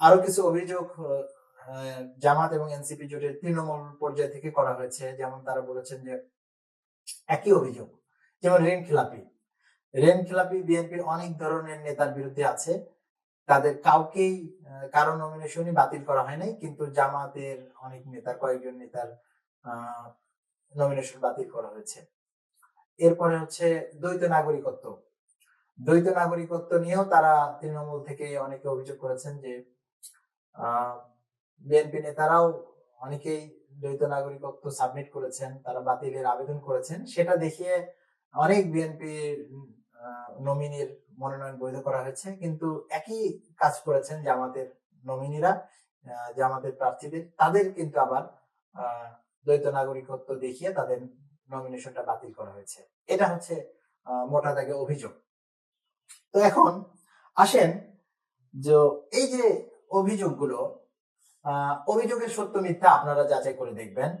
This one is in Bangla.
আরো কিছু অভিযোগ জামাত এবং এনসিপি জোটের তৃণমূল পর্যায় থেকে করা হয়েছে। যেমন তারা বলেছেন যে একই অভিযোগ, যেমন ঋণ খেলাপি বিএনপির অনেক ধরনের নেতার বিরুদ্ধে আছে, তাদের কাউকেই কারো নমিনেশনই বাতিল করা হয় নাই, কিন্তু জামাতের অনেক নেতার, কয়েকজন নেতার নমিনেশন বাতিল করা হয়েছে। এরপরে হচ্ছে দ্বৈত নাগরিকত্ব নিয়েও তারা তৃণমূল থেকে অনেকে অভিযোগ করেছেন যে বিএনপি নেতারাও অনেকেই দ্বৈত নাগরিকত্ব সাবমিট করেছেন, তারা বাতিলের আবেদন করেছেন, সেটা দেখিয়ে অনেক বিএনপি নমিনির মনোনয়ন বৈধ করা হয়েছে। কিন্তু একই কাজ করেছেন জামাতের নমিনিরা, জামাতের প্রার্থীদের, তাদের কিন্তু আবার দ্বৈত নাগরিকত্ব দেখিয়ে তাদের নমিনেশনটা বাতিল করা হয়েছে। এটা হচ্ছে মোটা দাগে অভিযোগ। তো এখন আসেন যে এই যে অভিযোগগুলো, অভিযোগের সত্য মিথ্যা আপনারা যাচাই করে দেখবেন।